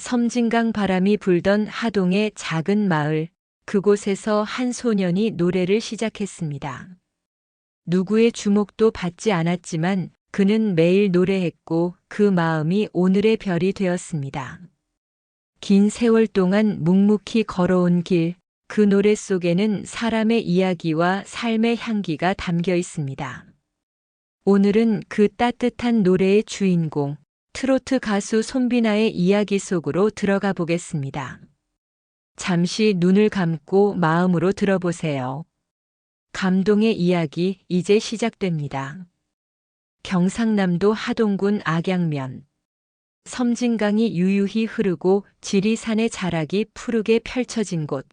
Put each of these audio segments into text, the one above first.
섬진강 바람이 불던 하동의 작은 마을, 그곳에서 한 소년이 노래를 시작했습니다. 누구의 주목도 받지 않았지만 그는 매일 노래했고 그 마음이 오늘의 별이 되었습니다. 긴 세월 동안 묵묵히 걸어온 길, 그 노래 속에는 사람의 이야기와 삶의 향기가 담겨 있습니다. 오늘은 그 따뜻한 노래의 주인공, 트로트 가수 손비나의 이야기 속으로 들어가 보겠습니다. 잠시 눈을 감고 마음으로 들어보세요. 감동의 이야기 이제 시작됩니다. 경상남도 하동군 악양면. 섬진강이 유유히 흐르고 지리산의 자락이 푸르게 펼쳐진 곳.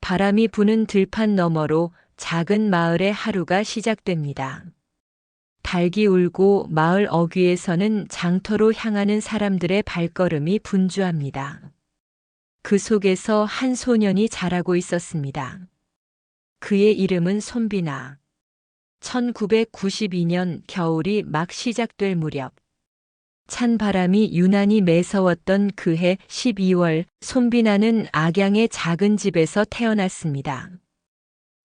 바람이 부는 들판 너머로 작은 마을의 하루가 시작됩니다. 닭이 울고 마을 어귀에서는 장터로 향하는 사람들의 발걸음이 분주합니다. 그 속에서 한 소년이 자라고 있었습니다. 그의 이름은 손비나. 1992년 겨울이 막 시작될 무렵, 찬 바람이 유난히 매서웠던 그해 12월, 손비나는 악양의 작은 집에서 태어났습니다.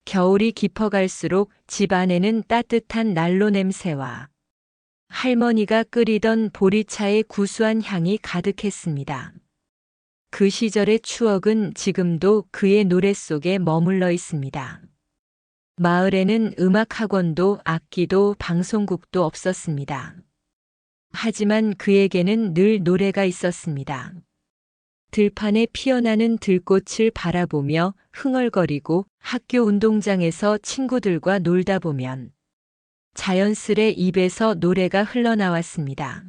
겨울이 깊어갈수록 집 안에는 따뜻한 난로 냄새와 할머니가 끓이던 보리차의 구수한 향이 가득했습니다. 그 시절의 추억은 지금도 그의 노래 속에 머물러 있습니다. 마을에는 음악학원도 악기도 방송국도 없었습니다. 하지만 그에게는 늘 노래가 있었습니다. 들판에 피어나는 들꽃을 바라보며 흥얼거리고 학교 운동장에서 친구들과 놀다 보면 자연스레 입에서 노래가 흘러나왔습니다.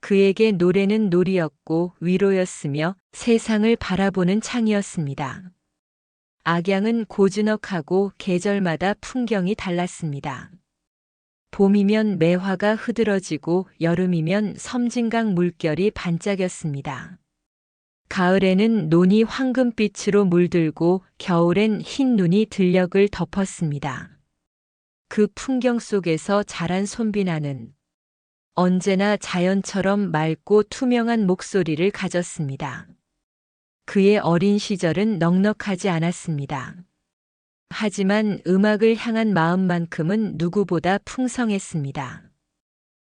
그에게 노래는 놀이였고 위로였으며 세상을 바라보는 창이었습니다. 악양은 고즈넉하고 계절마다 풍경이 달랐습니다. 봄이면 매화가 흐드러지고 여름이면 섬진강 물결이 반짝였습니다. 가을에는 논이 황금빛으로 물들고 겨울엔 흰 눈이 들녘을 덮었습니다. 그 풍경 속에서 자란 손비나는 언제나 자연처럼 맑고 투명한 목소리를 가졌습니다. 그의 어린 시절은 넉넉하지 않았습니다. 하지만 음악을 향한 마음만큼은 누구보다 풍성했습니다.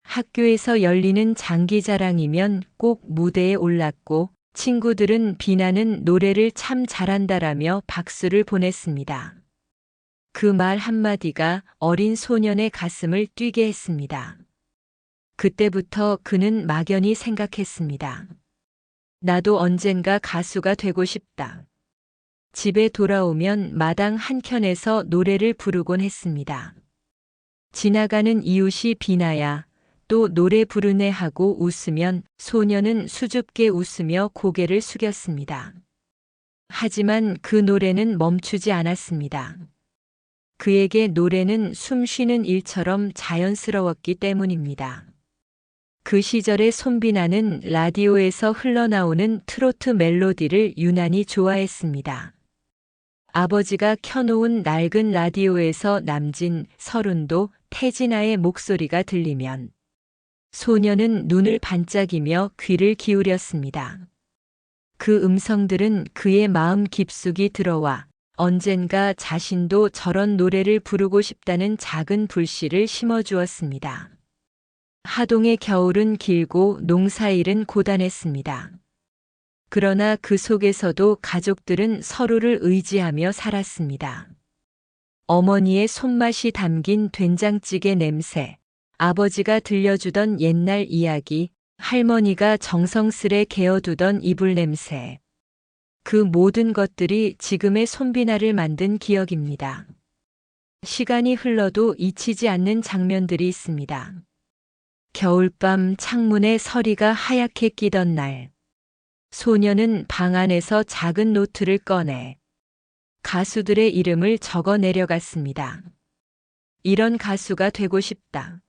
학교에서 열리는 장기자랑이면 꼭 무대에 올랐고 친구들은 비나는 노래를 참 잘한다라며 박수를 보냈습니다. 그 말 한마디가 어린 소년의 가슴을 뛰게 했습니다. 그때부터 그는 막연히 생각했습니다. 나도 언젠가 가수가 되고 싶다. 집에 돌아오면 마당 한켠에서 노래를 부르곤 했습니다. 지나가는 이웃이 비나야, 또 노래 부르네 하고 웃으면 소녀는 수줍게 웃으며 고개를 숙였습니다. 하지만 그 노래는 멈추지 않았습니다. 그에게 노래는 숨 쉬는 일처럼 자연스러웠기 때문입니다. 그 시절의 손비나는 라디오에서 흘러나오는 트로트 멜로디를 유난히 좋아했습니다. 아버지가 켜놓은 낡은 라디오에서 남진, 서른도, 태진아의 목소리가 들리면 소녀는 눈을 반짝이며 귀를 기울였습니다. 그 음성들은 그의 마음 깊숙이 들어와 언젠가 자신도 저런 노래를 부르고 싶다는 작은 불씨를 심어주었습니다. 하동의 겨울은 길고 농사일은 고단했습니다. 그러나 그 속에서도 가족들은 서로를 의지하며 살았습니다. 어머니의 손맛이 담긴 된장찌개 냄새, 아버지가 들려주던 옛날 이야기, 할머니가 정성스레 개어두던 이불 냄새. 그 모든 것들이 지금의 손비나를 만든 기억입니다. 시간이 흘러도 잊히지 않는 장면들이 있습니다. 겨울밤 창문에 서리가 하얗게 끼던 날, 소녀는 방 안에서 작은 노트를 꺼내 가수들의 이름을 적어 내려갔습니다. 이런 가수가 되고 싶다.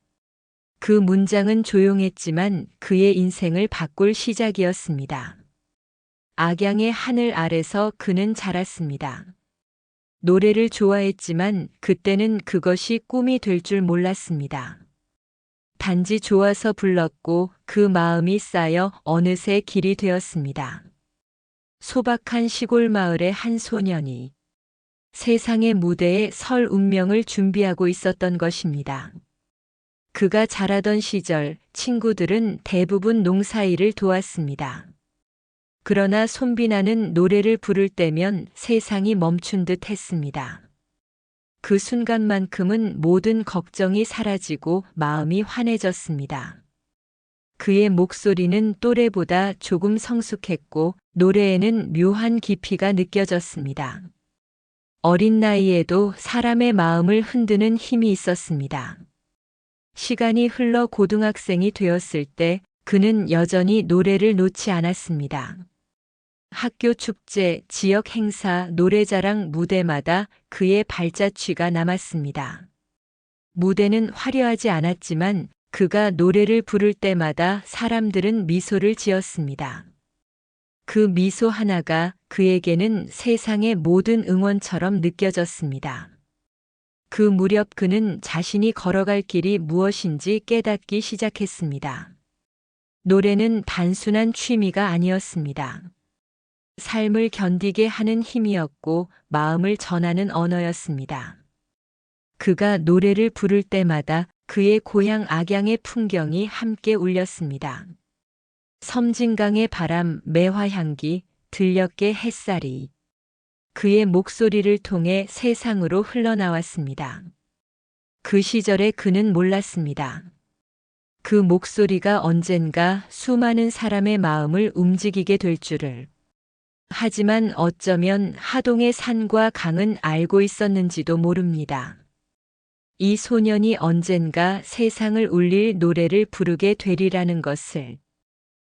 그 문장은 조용했지만 그의 인생을 바꿀 시작이었습니다. 악양의 하늘 아래서 그는 자랐습니다. 노래를 좋아했지만 그때는 그것이 꿈이 될 줄 몰랐습니다. 단지 좋아서 불렀고 그 마음이 쌓여 어느새 길이 되었습니다. 소박한 시골 마을의 한 소년이 세상의 무대에 설 운명을 준비하고 있었던 것입니다. 그가 자라던 시절 친구들은 대부분 농사일을 도왔습니다. 그러나 손비나는 노래를 부를 때면 세상이 멈춘 듯 했습니다. 그 순간만큼은 모든 걱정이 사라지고 마음이 환해졌습니다. 그의 목소리는 또래보다 조금 성숙했고 노래에는 묘한 깊이가 느껴졌습니다. 어린 나이에도 사람의 마음을 흔드는 힘이 있었습니다. 시간이 흘러 고등학생이 되었을 때 그는 여전히 노래를 놓지 않았습니다. 학교 축제, 지역 행사, 노래자랑 무대마다 그의 발자취가 남았습니다. 무대는 화려하지 않았지만 그가 노래를 부를 때마다 사람들은 미소를 지었습니다. 그 미소 하나가 그에게는 세상의 모든 응원처럼 느껴졌습니다. 그 무렵 그는 자신이 걸어갈 길이 무엇인지 깨닫기 시작했습니다. 노래는 단순한 취미가 아니었습니다. 삶을 견디게 하는 힘이었고 마음을 전하는 언어였습니다. 그가 노래를 부를 때마다 그의 고향 악양의 풍경이 함께 울렸습니다. 섬진강의 바람, 매화향기, 들녘의 햇살이 그의 목소리를 통해 세상으로 흘러나왔습니다. 그 시절에 그는 몰랐습니다. 그 목소리가 언젠가 수많은 사람의 마음을 움직이게 될 줄을. 하지만 어쩌면 하동의 산과 강은 알고 있었는지도 모릅니다. 이 소년이 언젠가 세상을 울릴 노래를 부르게 되리라는 것을.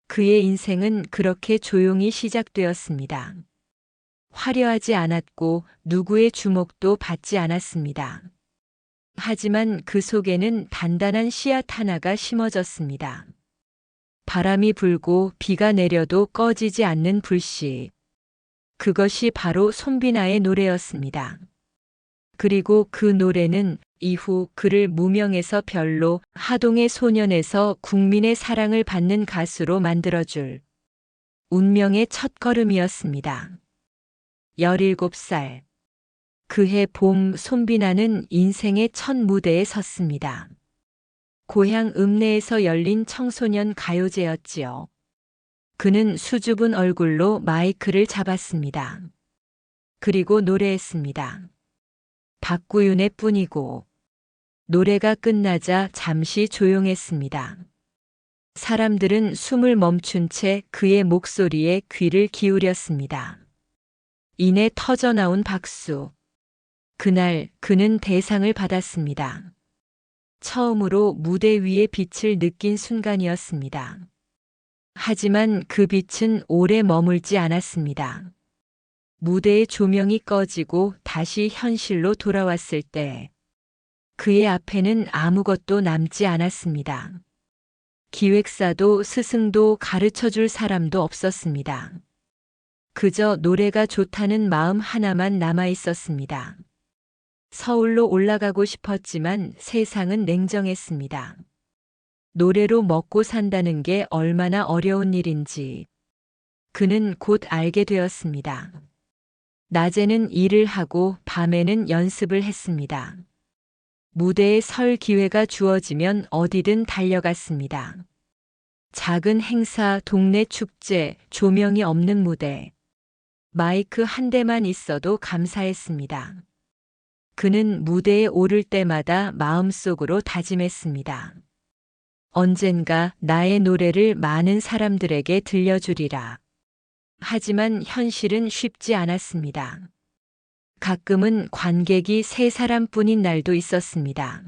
그의 인생은 그렇게 조용히 시작되었습니다. 화려하지 않았고 누구의 주목도 받지 않았습니다. 하지만 그 속에는 단단한 씨앗 하나가 심어졌습니다. 바람이 불고 비가 내려도 꺼지지 않는 불씨. 그것이 바로 손비나의 노래였습니다. 그리고 그 노래는 이후 그를 무명에서 별로, 하동의 소년에서 국민의 사랑을 받는 가수로 만들어줄 운명의 첫걸음이었습니다. 17살. 그해 봄 손비나는 인생의 첫 무대에 섰습니다. 고향 읍내에서 열린 청소년 가요제였지요. 그는 수줍은 얼굴로 마이크를 잡았습니다. 그리고 노래했습니다. 박구윤의 뿐이고. 노래가 끝나자 잠시 조용했습니다. 사람들은 숨을 멈춘 채 그의 목소리에 귀를 기울였습니다. 이내 터져나온 박수. 그날 그는 대상을 받았습니다. 처음으로 무대 위의 빛을 느낀 순간이었습니다. 하지만 그 빛은 오래 머물지 않았습니다. 무대의 조명이 꺼지고 다시 현실로 돌아왔을 때 그의 앞에는 아무것도 남지 않았습니다. 기획사도 스승도 가르쳐줄 사람도 없었습니다. 그저 노래가 좋다는 마음 하나만 남아 있었습니다. 서울로 올라가고 싶었지만 세상은 냉정했습니다. 노래로 먹고 산다는 게 얼마나 어려운 일인지 그는 곧 알게 되었습니다. 낮에는 일을 하고 밤에는 연습을 했습니다. 무대에 설 기회가 주어지면 어디든 달려갔습니다. 작은 행사, 동네 축제, 조명이 없는 무대. 마이크 한 대만 있어도 감사했습니다. 그는 무대에 오를 때마다 마음속으로 다짐했습니다. 언젠가 나의 노래를 많은 사람들에게 들려주리라. 하지만 현실은 쉽지 않았습니다. 가끔은 관객이 3사람뿐인 날도 있었습니다.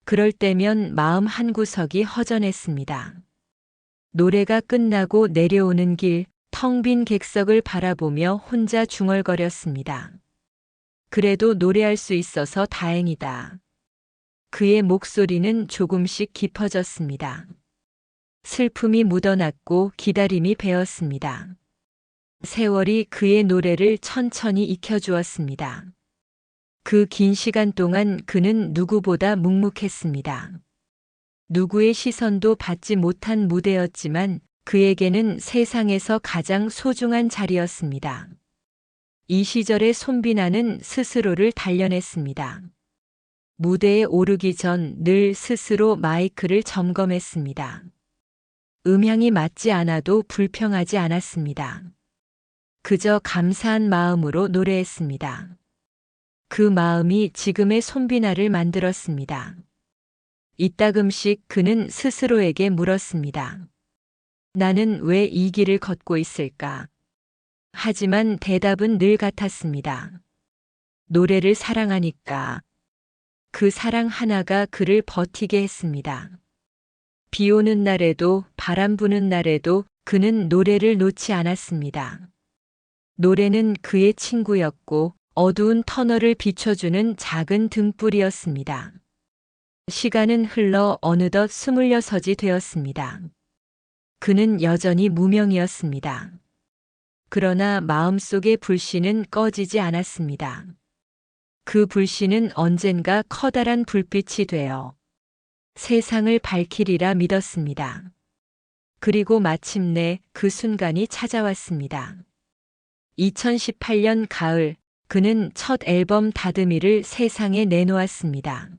그럴 때면 마음 한구석이 허전했습니다. 노래가 끝나고 내려오는 길, 텅 빈 객석을 바라보며 혼자 중얼거렸습니다. 그래도 노래할 수 있어서 다행이다. 그의 목소리는 조금씩 깊어졌습니다. 슬픔이 묻어났고 기다림이 배었습니다. 세월이 그의 노래를 천천히 익혀주었습니다. 그 긴 시간 동안 그는 누구보다 묵묵했습니다. 누구의 시선도 받지 못한 무대였지만 그에게는 세상에서 가장 소중한 자리였습니다. 이 시절의 손비나는 스스로를 단련했습니다. 무대에 오르기 전 늘 스스로 마이크를 점검했습니다. 음향이 맞지 않아도 불평하지 않았습니다. 그저 감사한 마음으로 노래했습니다. 그 마음이 지금의 손비나를 만들었습니다. 이따금씩 그는 스스로에게 물었습니다. 나는 왜 이 길을 걷고 있을까? 하지만 대답은 늘 같았습니다. 노래를 사랑하니까. 그 사랑 하나가 그를 버티게 했습니다. 비 오는 날에도 바람 부는 날에도 그는 노래를 놓지 않았습니다. 노래는 그의 친구였고 어두운 터널을 비춰주는 작은 등불이었습니다. 시간은 흘러 어느덧 26이 되었습니다. 그는 여전히 무명이었습니다. 그러나 마음속의 불씨는 꺼지지 않았습니다. 그 불씨는 언젠가 커다란 불빛이 되어 세상을 밝히리라 믿었습니다. 그리고 마침내 그 순간이 찾아왔습니다. 2018년 가을, 그는 첫 앨범 다듬이를 세상에 내놓았습니다.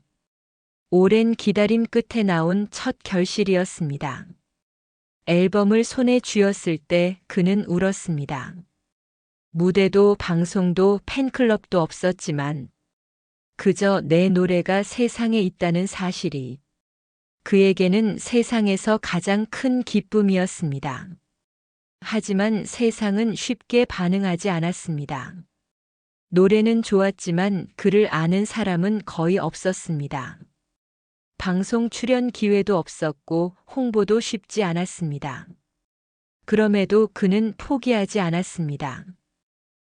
오랜 기다림 끝에 나온 첫 결실이었습니다. 앨범을 손에 쥐었을 때 그는 울었습니다. 무대도 방송도 팬클럽도 없었지만 그저 내 노래가 세상에 있다는 사실이 그에게는 세상에서 가장 큰 기쁨이었습니다. 하지만 세상은 쉽게 반응하지 않았습니다. 노래는 좋았지만 그를 아는 사람은 거의 없었습니다. 방송 출연 기회도 없었고 홍보도 쉽지 않았습니다. 그럼에도 그는 포기하지 않았습니다.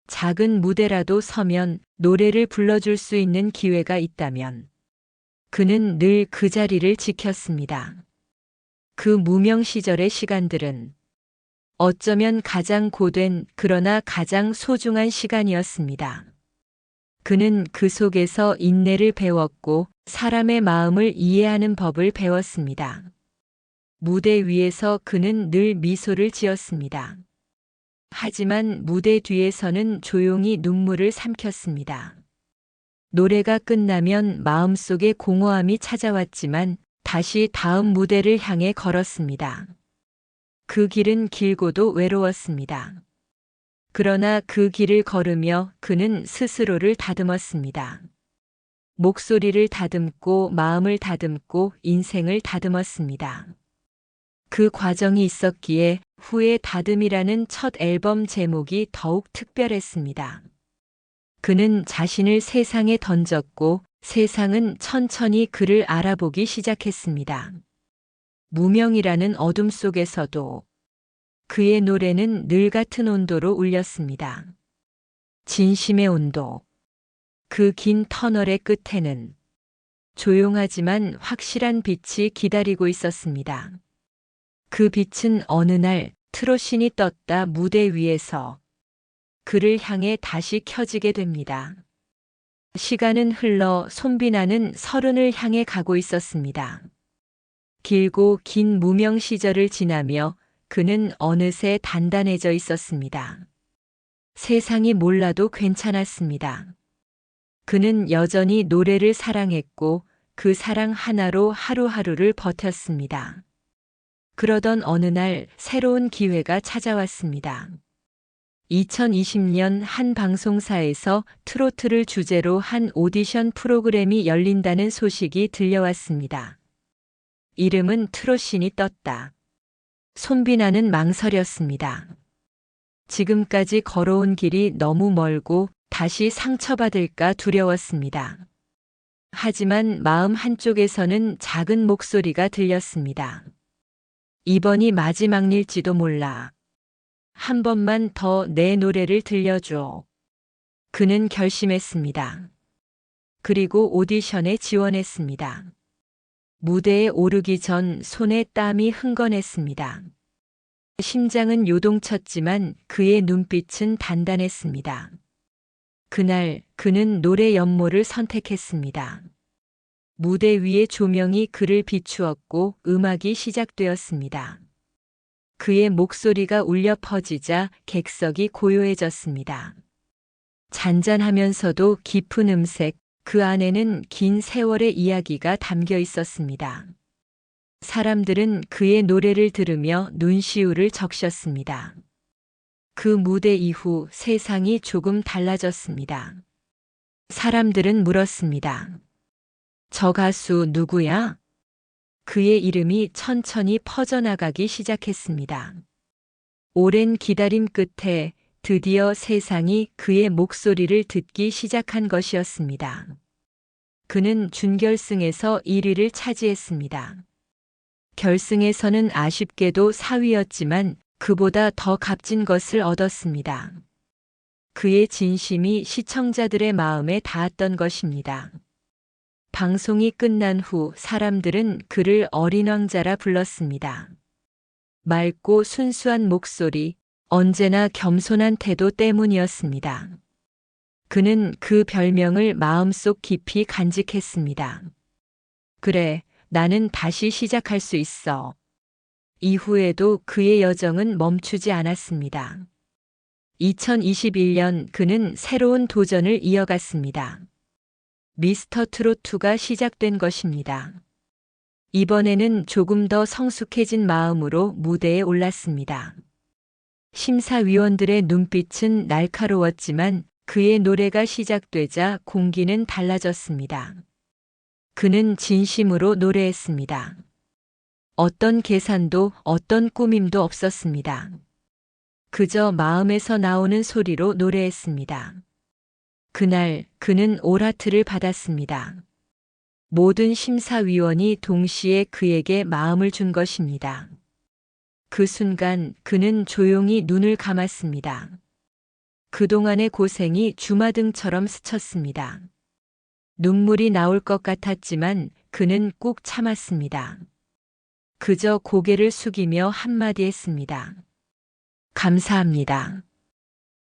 작은 무대라도 서면 노래를 불러줄 수 있는 기회가 있다면 그는 늘 그 자리를 지켰습니다. 그 무명 시절의 시간들은 어쩌면 가장 고된 그러나 가장 소중한 시간이었습니다. 그는 그 속에서 인내를 배웠고 사람의 마음을 이해하는 법을 배웠습니다. 무대 위에서 그는 늘 미소를 지었습니다. 하지만 무대 뒤에서는 조용히 눈물을 삼켰습니다. 노래가 끝나면 마음속에 공허함이 찾아왔지만 다시 다음 무대를 향해 걸었습니다. 그 길은 길고도 외로웠습니다. 그러나 그 길을 걸으며 그는 스스로를 다듬었습니다. 목소리를 다듬고 마음을 다듬고 인생을 다듬었습니다. 그 과정이 있었기에 후의 다듬이라는 첫 앨범 제목이 더욱 특별했습니다. 그는 자신을 세상에 던졌고 세상은 천천히 그를 알아보기 시작했습니다. 무명이라는 어둠 속에서도 그의 노래는 늘 같은 온도로 울렸습니다. 진심의 온도. 그 긴 터널의 끝에는 조용하지만 확실한 빛이 기다리고 있었습니다. 그 빛은 어느 날 트로신이 떴다 무대 위에서 그를 향해 다시 켜지게 됩니다. 시간은 흘러 손비나는 30을 향해 가고 있었습니다. 길고 긴 무명 시절을 지나며 그는 어느새 단단해져 있었습니다. 세상이 몰라도 괜찮았습니다. 그는 여전히 노래를 사랑했고 그 사랑 하나로 하루하루를 버텼습니다. 그러던 어느 날 새로운 기회가 찾아왔습니다. 2020년 한 방송사에서 트로트를 주제로 한 오디션 프로그램이 열린다는 소식이 들려왔습니다. 이름은 트로신이 떴다. 손비나는 망설였습니다. 지금까지 걸어온 길이 너무 멀고 다시 상처받을까 두려웠습니다. 하지만 마음 한쪽에서는 작은 목소리가 들렸습니다. 이번이 마지막일지도 몰라. 한 번만 더 내 노래를 들려줘. 그는 결심했습니다. 그리고 오디션에 지원했습니다. 무대에 오르기 전 손에 땀이 흥건했습니다. 심장은 요동쳤지만 그의 눈빛은 단단했습니다. 그날 그는 노래 연모를 선택했습니다. 무대 위의 조명이 그를 비추었고 음악이 시작되었습니다. 그의 목소리가 울려 퍼지자 객석이 고요해졌습니다. 잔잔하면서도 깊은 음색, 그 안에는 긴 세월의 이야기가 담겨 있었습니다. 사람들은 그의 노래를 들으며 눈시울을 적셨습니다. 그 무대 이후 세상이 조금 달라졌습니다. 사람들은 물었습니다. 저 가수 누구야? 그의 이름이 천천히 퍼져나가기 시작했습니다. 오랜 기다림 끝에 드디어 세상이 그의 목소리를 듣기 시작한 것이었습니다. 그는 준결승에서 1위를 차지했습니다. 결승에서는 아쉽게도 4위였지만 그보다 더 값진 것을 얻었습니다. 그의 진심이 시청자들의 마음에 닿았던 것입니다. 방송이 끝난 후 사람들은 그를 어린 왕자라 불렀습니다. 맑고 순수한 목소리, 언제나 겸손한 태도 때문이었습니다. 그는 그 별명을 마음속 깊이 간직했습니다. 그래, 나는 다시 시작할 수 있어. 이후에도 그의 여정은 멈추지 않았습니다. 2021년 그는 새로운 도전을 이어갔습니다. 미스터 트롯2가 시작된 것입니다. 이번에는 조금 더 성숙해진 마음으로 무대에 올랐습니다. 심사위원들의 눈빛은 날카로웠지만 그의 노래가 시작되자 공기는 달라졌습니다. 그는 진심으로 노래했습니다. 어떤 계산도 어떤 꾸밈도 없었습니다. 그저 마음에서 나오는 소리로 노래했습니다. 그날 그는 올하트를 받았습니다. 모든 심사위원이 동시에 그에게 마음을 준 것입니다. 그 순간 그는 조용히 눈을 감았습니다. 그동안의 고생이 주마등처럼 스쳤습니다. 눈물이 나올 것 같았지만 그는 꾹 참았습니다. 그저 고개를 숙이며 한마디 했습니다. 감사합니다.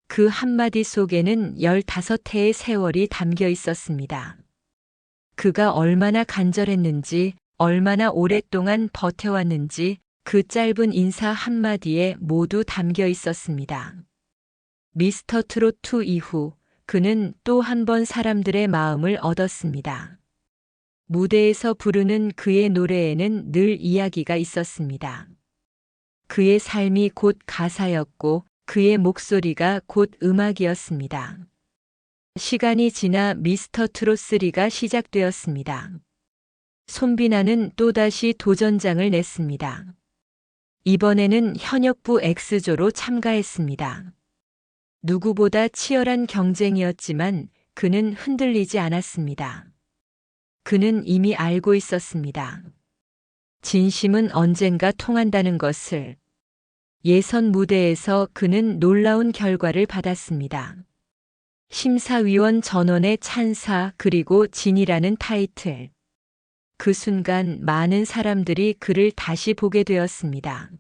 그 한마디 속에는 15해의 세월이 담겨 있었습니다. 그가 얼마나 간절했는지, 얼마나 오랫동안 버텨왔는지 그 짧은 인사 한마디에 모두 담겨 있었습니다. 미스터 트롯2 이후 그는 또 한 번 사람들의 마음을 얻었습니다. 무대에서 부르는 그의 노래에는 늘 이야기가 있었습니다. 그의 삶이 곧 가사였고 그의 목소리가 곧 음악이었습니다. 시간이 지나 미스터 트롯3가 시작되었습니다. 손비나는 또다시 도전장을 냈습니다. 이번에는 현역부 X조로 참가했습니다. 누구보다 치열한 경쟁이었지만 그는 흔들리지 않았습니다. 그는 이미 알고 있었습니다. 진심은 언젠가 통한다는 것을. 예선 무대에서 그는 놀라운 결과를 받았습니다. 심사위원 전원의 찬사 그리고 진이라는 타이틀. 그 순간 많은 사람들이 그를 다시 보게 되었습니다.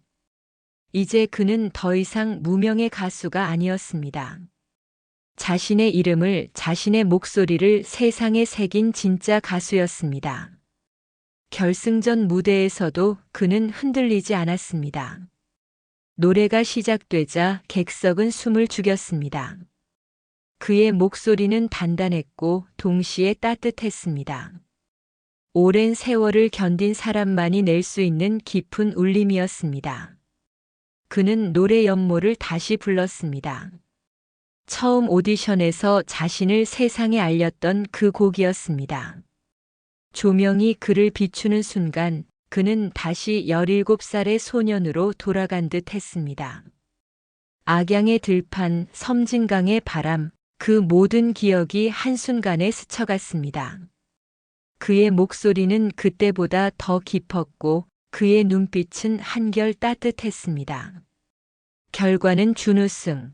이제 그는 더 이상 무명의 가수가 아니었습니다. 자신의 이름을, 자신의 목소리를 세상에 새긴 진짜 가수였습니다. 결승전 무대에서도 그는 흔들리지 않았습니다. 노래가 시작되자 객석은 숨을 죽였습니다. 그의 목소리는 단단했고 동시에 따뜻했습니다. 오랜 세월을 견딘 사람만이 낼 수 있는 깊은 울림이었습니다. 그는 노래 연모를 다시 불렀습니다. 처음 오디션에서 자신을 세상에 알렸던 그 곡이었습니다. 조명이 그를 비추는 순간 그는 다시 17살의 소년으로 돌아간 듯 했습니다. 악양의 들판, 섬진강의 바람, 그 모든 기억이 한순간에 스쳐갔습니다. 그의 목소리는 그때보다 더 깊었고 그의 눈빛은 한결 따뜻했습니다. 결과는 준우승.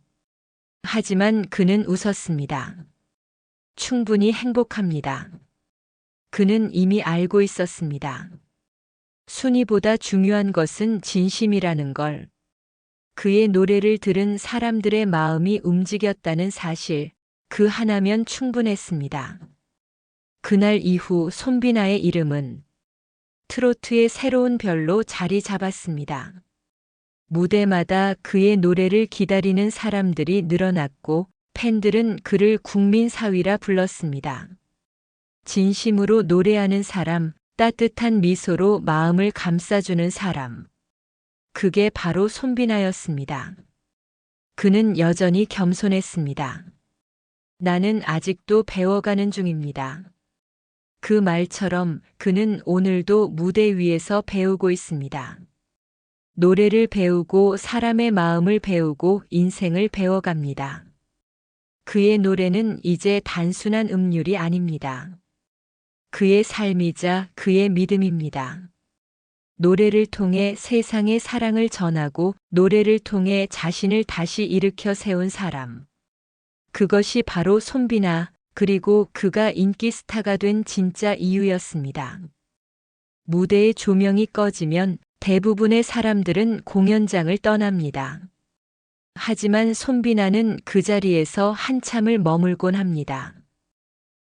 하지만 그는 웃었습니다. 충분히 행복합니다. 그는 이미 알고 있었습니다. 순위보다 중요한 것은 진심이라는 걸. 그의 노래를 들은 사람들의 마음이 움직였다는 사실, 그 하나면 충분했습니다. 그날 이후 손비나의 이름은 트로트의 새로운 별로 자리 잡았습니다. 무대마다 그의 노래를 기다리는 사람들이 늘어났고 팬들은 그를 국민 사위라 불렀습니다. 진심으로 노래하는 사람, 따뜻한 미소로 마음을 감싸주는 사람. 그게 바로 손비나였습니다. 그는 여전히 겸손했습니다. 나는 아직도 배워가는 중입니다. 그 말처럼 그는 오늘도 무대 위에서 배우고 있습니다. 노래를 배우고 사람의 마음을 배우고 인생을 배워갑니다. 그의 노래는 이제 단순한 음률이 아닙니다. 그의 삶이자 그의 믿음입니다. 노래를 통해 세상에 사랑을 전하고 노래를 통해 자신을 다시 일으켜 세운 사람. 그것이 바로 손비나, 그리고 그가 인기 스타가 된 진짜 이유였습니다. 무대의 조명이 꺼지면 대부분의 사람들은 공연장을 떠납니다. 하지만 손비나는 그 자리에서 한참을 머물곤 합니다.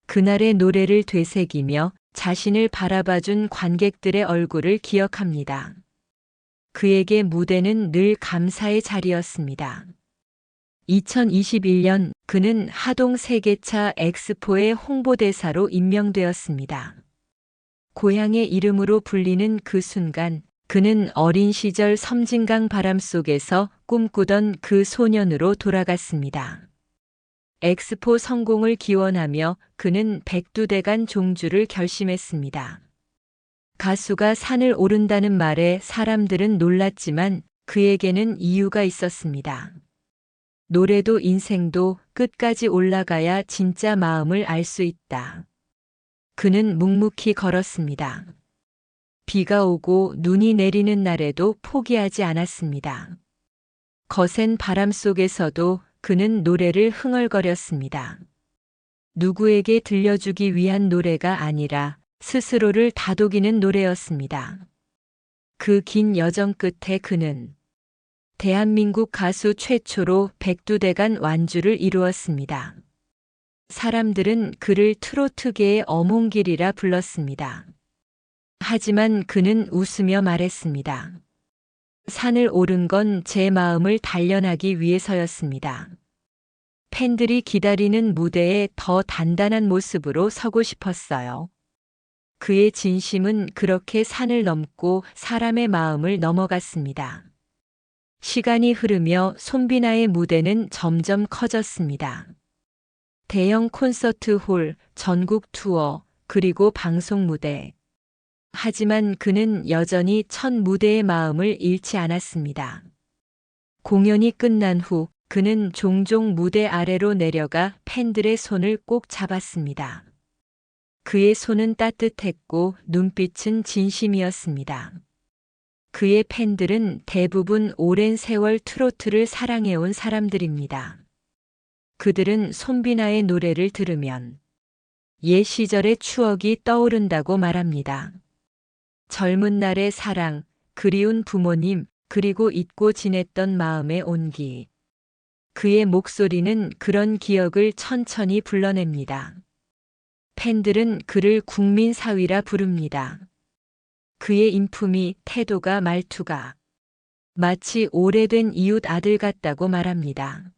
그날의 노래를 되새기며 자신을 바라봐준 관객들의 얼굴을 기억합니다. 그에게 무대는 늘 감사의 자리였습니다. 2021년 그는 하동 세계차 엑스포의 홍보대사로 임명되었습니다. 고향의 이름으로 불리는 그 순간 그는 어린 시절 섬진강 바람 속에서 꿈꾸던 그 소년으로 돌아갔습니다. 엑스포 성공을 기원하며 그는 백두대간 종주를 결심했습니다. 가수가 산을 오른다는 말에 사람들은 놀랐지만 그에게는 이유가 있었습니다. 노래도 인생도 끝까지 올라가야 진짜 마음을 알 수 있다. 그는 묵묵히 걸었습니다. 비가 오고 눈이 내리는 날에도 포기하지 않았습니다. 거센 바람 속에서도 그는 노래를 흥얼거렸습니다. 누구에게 들려주기 위한 노래가 아니라 스스로를 다독이는 노래였습니다. 그 긴 여정 끝에 그는 대한민국 가수 최초로 백두대간 완주를 이루었습니다. 사람들은 그를 트로트계의 어몽길이라 불렀습니다. 하지만 그는 웃으며 말했습니다. 산을 오른 건 제 마음을 단련하기 위해서였습니다. 팬들이 기다리는 무대에 더 단단한 모습으로 서고 싶었어요. 그의 진심은 그렇게 산을 넘고 사람의 마음을 넘어갔습니다. 시간이 흐르며 손비나의 무대는 점점 커졌습니다. 대형 콘서트 홀, 전국 투어, 그리고 방송 무대. 하지만 그는 여전히 첫 무대의 마음을 잃지 않았습니다. 공연이 끝난 후 그는 종종 무대 아래로 내려가 팬들의 손을 꼭 잡았습니다. 그의 손은 따뜻했고 눈빛은 진심이었습니다. 그의 팬들은 대부분 오랜 세월 트로트를 사랑해온 사람들입니다. 그들은 손비나의 노래를 들으면 옛 시절의 추억이 떠오른다고 말합니다. 젊은 날의 사랑, 그리운 부모님, 그리고 잊고 지냈던 마음의 온기. 그의 목소리는 그런 기억을 천천히 불러냅니다. 팬들은 그를 국민 사위라 부릅니다. 그의 인품이, 태도가, 말투가 마치 오래된 이웃 아들 같다고 말합니다.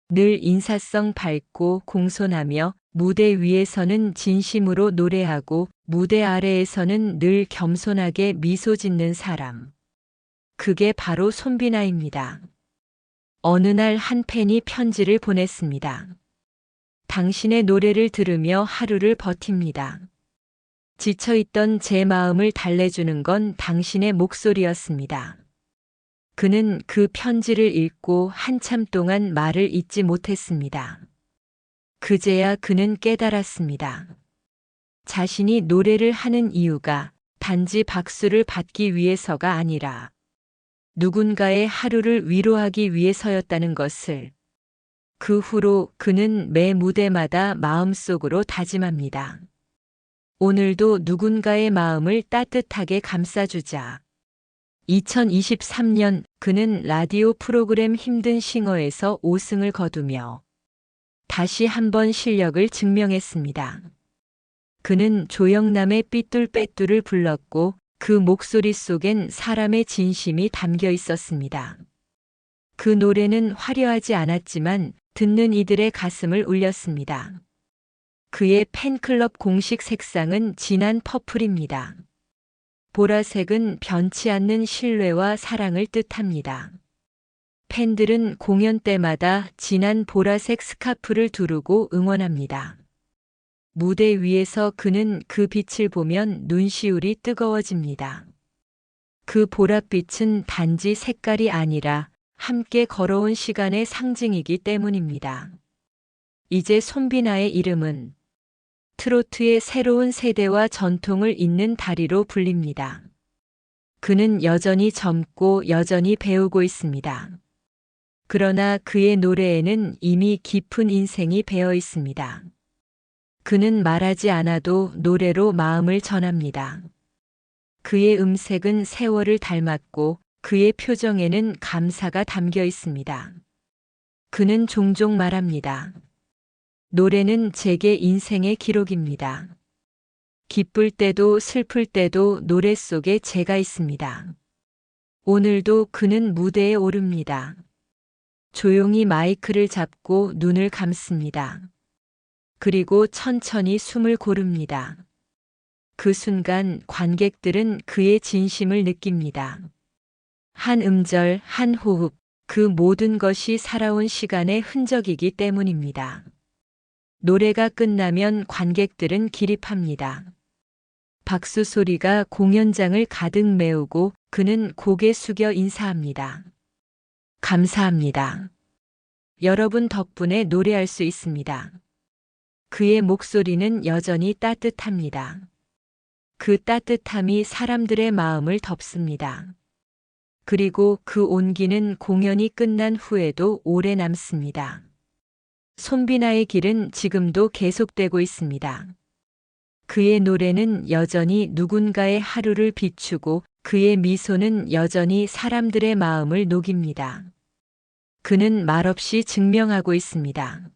늘 인사성 밝고 공손하며 무대 위에서는 진심으로 노래하고 무대 아래에서는 늘 겸손하게 미소 짓는 사람. 그게 바로 손비나입니다. 어느 날 한 팬이 편지를 보냈습니다. 당신의 노래를 들으며 하루를 버팁니다. 지쳐있던 제 마음을 달래주는 건 당신의 목소리였습니다. 그는 그 편지를 읽고 한참 동안 말을 잇지 못했습니다. 그제야 그는 깨달았습니다. 자신이 노래를 하는 이유가 단지 박수를 받기 위해서가 아니라 누군가의 하루를 위로하기 위해서였다는 것을. 그 후로 그는 매 무대마다 마음속으로 다짐합니다. 오늘도 누군가의 마음을 따뜻하게 감싸주자. 2023년 그는 라디오 프로그램 힘든 싱어에서 5승을 거두며 다시 한번 실력을 증명했습니다. 그는 조영남의 삐뚤빼뚤을 불렀고 그 목소리 속엔 사람의 진심이 담겨 있었습니다. 그 노래는 화려하지 않았지만 듣는 이들의 가슴을 울렸습니다. 그의 팬클럽 공식 색상은 진한 퍼플입니다. 보라색은 변치 않는 신뢰와 사랑을 뜻합니다. 팬들은 공연 때마다 진한 보라색 스카프를 두르고 응원합니다. 무대 위에서 그는 그 빛을 보면 눈시울이 뜨거워집니다. 그 보랏빛은 단지 색깔이 아니라 함께 걸어온 시간의 상징이기 때문입니다. 이제 손비나의 이름은 트로트의 새로운 세대와 전통을 잇는 다리로 불립니다. 그는 여전히 젊고 여전히 배우고 있습니다. 그러나 그의 노래에는 이미 깊은 인생이 배어 있습니다. 그는 말하지 않아도 노래로 마음을 전합니다. 그의 음색은 세월을 닮았고 그의 표정에는 감사가 담겨 있습니다. 그는 종종 말합니다. 노래는 제게 인생의 기록입니다. 기쁠 때도 슬플 때도 노래 속에 제가 있습니다. 오늘도 그는 무대에 오릅니다. 조용히 마이크를 잡고 눈을 감습니다. 그리고 천천히 숨을 고릅니다. 그 순간 관객들은 그의 진심을 느낍니다. 한 음절, 한 호흡, 그 모든 것이 살아온 시간의 흔적이기 때문입니다. 노래가 끝나면 관객들은 기립합니다. 박수 소리가 공연장을 가득 메우고 그는 고개 숙여 인사합니다. 감사합니다. 여러분 덕분에 노래할 수 있습니다. 그의 목소리는 여전히 따뜻합니다. 그 따뜻함이 사람들의 마음을 덮습니다. 그리고 그 온기는 공연이 끝난 후에도 오래 남습니다. 손비나의 길은 지금도 계속되고 있습니다. 그의 노래는 여전히 누군가의 하루를 비추고 그의 미소는 여전히 사람들의 마음을 녹입니다. 그는 말없이 증명하고 있습니다.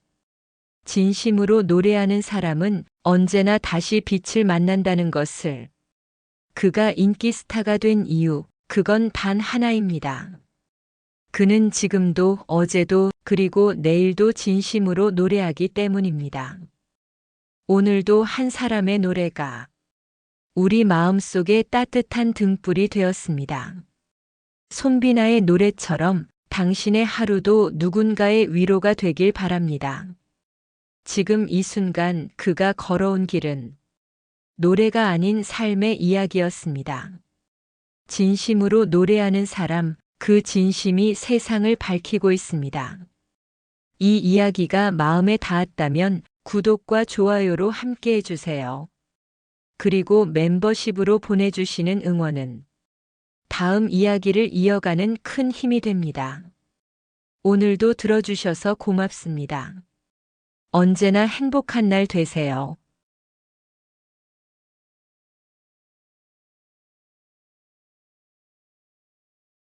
진심으로 노래하는 사람은 언제나 다시 빛을 만난다는 것을. 그가 인기 스타가 된 이유, 그건 단 하나입니다. 그는 지금도 어제도 그리고 내일도 진심으로 노래하기 때문입니다. 오늘도 한 사람의 노래가 우리 마음속에 따뜻한 등불이 되었습니다. 손비나의 노래처럼 당신의 하루도 누군가의 위로가 되길 바랍니다. 지금 이 순간 그가 걸어온 길은 노래가 아닌 삶의 이야기였습니다. 진심으로 노래하는 사람, 그 진심이 세상을 밝히고 있습니다. 이 이야기가 마음에 닿았다면 구독과 좋아요로 함께 해주세요. 그리고 멤버십으로 보내주시는 응원은 다음 이야기를 이어가는 큰 힘이 됩니다. 오늘도 들어주셔서 고맙습니다. 언제나 행복한 날 되세요.